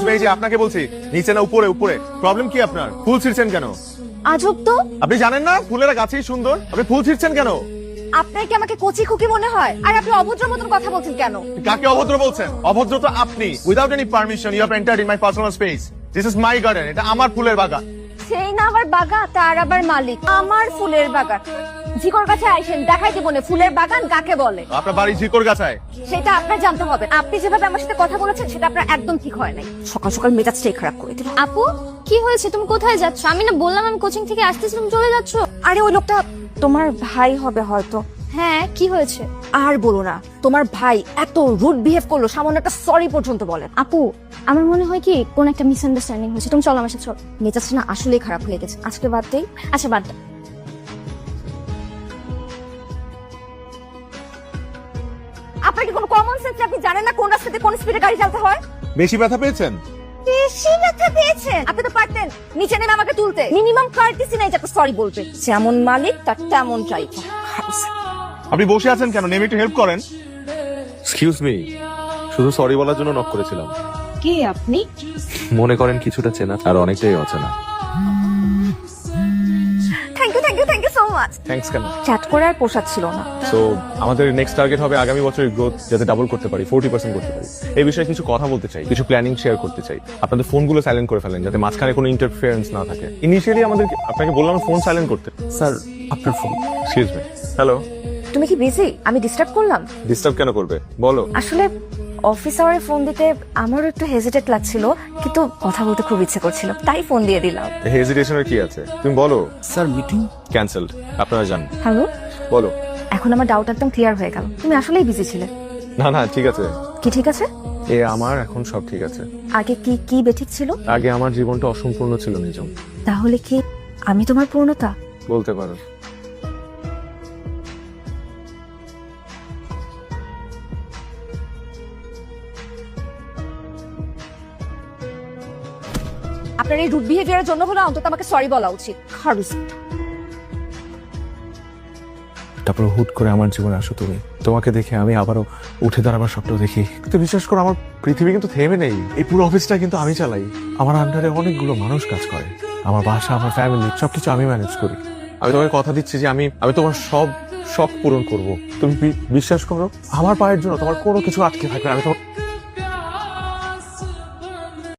আসবে, এই যে আপনাকে বলছি নিচে না উপরে উপরে। প্রবলেম কি আপনার? ফুল ছিঁড়ছেন কেন? আজব তো, আপনি জানেন না ফুলেরা গাছেই সুন্দর? আপনি ফুল ছিঁড়ছেন কেন? আপনার কি আমাকে কচি খুকি মনে হয়? আর আপনি অভদ্র মতন কথা বলছেন কেন? কাকে অভদ্র বলছেন? অভদ্র তো আপনি। Without any permission you have entered in my personal space. This is my garden, এটা আমার ফুলের বাগান। সেই না আবার বাগান, তার আবার মালিক। আমার ফুলের বাগান। ঝিকর কাছে আইসেন, দেখাই দিব না ফুলের বাগান কাকে বলে। আপনার বাড়ি ঝিকর গাছায়? সেটা আপনার জানতে হবে। আপনি যেভাবে আমার সাথে কথা বলেছেন সেটা আপনার একদম ঠিক হয় নাই। সকাল সকাল মেজাজটাই খারাপ করে দিল। আপু কি হয়েছে? তুমি কোথায় যাচ্ছ? আমি না বললাম আমি কোচিং থেকে আসতেছি, তুমি চলে যাচ্ছ। আরে ওই লোকটা তোমার ভাই হবে হয়তো। হ্যাঁ, কি হয়েছে? আর বলো না, তোমার ভাই এত রুড বিহেভ করলো, সামান্য একটা সরি পর্যন্ত বলে। আপু আমার মনে হয় কি কোন একটা মিসআন্ডারস্ট্যান্ডিং হয়েছে। তুমি চলো আমার সাথে চলো। মেজাজটা না আসলেই খারাপ হয়ে গেছে, আজকে বাদ দেই। আচ্ছা বাদ দাও। আপনার কি কোনো কমন সেন্স? আপনি জানেন না কোন রাস্তাতে কোন স্পিডে গাড়ি চালাতে হয়? বেশি ব্যথা পেয়েছেন? বেশি ব্যথা পেয়েছেন? আপনি তো পারতেন নিচে নেমে আমাকে তুলতে। মিনিমাম কার্টিসি নাই যে আপনি সরি বলবে। যেমন মালিক তার তেমন চাই। আপনি বসে আছেন কেন? নেমে একটু হেল্প করেন। এক্সকিউজ মি, শুধু সরি বলার জন্য নক করেছিলাম। কে আপনি? মনে করেন কিছুটা চেনা আর অনেকটাই অচেনা। Thank you so much. Thanks কেন? চ্যাট করে আর পোষাচ্ছিল ছিল না। সো আমাদের নেক্সট টার্গেট হবে আগামী বছরের গ্রোথ যাতে ডাবল করতে পারি, 40% করতে পারি। এই বিষয়ে কিছু কথা বলতে চাই, কিছু প্ল্যানিং শেয়ার করতে চাই। আপনাদের ফোনগুলো সাইলেন্ট করে ফেলেন যাতে মাঝখানে কোনো ইন্টারফারেন্স না থাকে। ইনিশিয়ালি আপনাকে বললাম ফোন সাইলেন্ট করতে। স্যার আপনার ফোন। Excuse me. হ্যালো। তুমি কি বিজি? আমি ডিস্টার্ব করলাম? ডিস্টার্ব কেন করবে বলো। আসলে অফিস আওয়ারে ফোন দিতে আমারও একটু হেজিটেট লাগছিল, কিন্তু কথা বলতে খুব ইচ্ছে করছিল, তাই ফোন দিয়ে দিলাম। হেজিটেশনের কি আছে? তুমি বলো। স্যার মিটিং ক্যান্সেলড, আপনারা জান। হ্যালো, বলো। এখন আমার ডাউট একদম ক্লিয়ার হয়ে গেল। তুমি আসলেই বিজি ছিলে। না না ঠিক আছে। কি ঠিক আছে? এ আমার এখন সব ঠিক আছে। আগে কি কি বেঠিক ছিল? আগে আমার জীবনটা অসম্পূর্ণ ছিল নিজম। তাহলে কি আমি তোমার পূর্ণতা? বলতে পারো। আপনার এই রুড বিহেভিয়ারের জন্য হলো অন্তত আমাকে সরি বলা উচিত। খারুস। তারপর হুট করে আমার জীবনে আসো তুমি। তোমাকে দেখে আমি আবারও উঠে দাঁড়াবার স্বপ্ন দেখি। কিন্তু বিশ্বাস করো আমার পৃথিবী কিন্তু থেমে নেই। এই পুরো অফিসটা কিন্তু আমি চালাই। আমার আন্ডারে অনেকগুলো মানুষ কাজ করে। আমার বাসা, আমার ফ্যামিলি সবকিছু আমি ম্যানেজ করি। আমি তোমাকে কথা দিচ্ছি যে আমি তোমার সব শখ পূরণ করব। তুমি বিশ্বাস করো, আমার পায়ের জন্য তোমার কোনো কিছু আটকে থাকবে না। আমি তোমার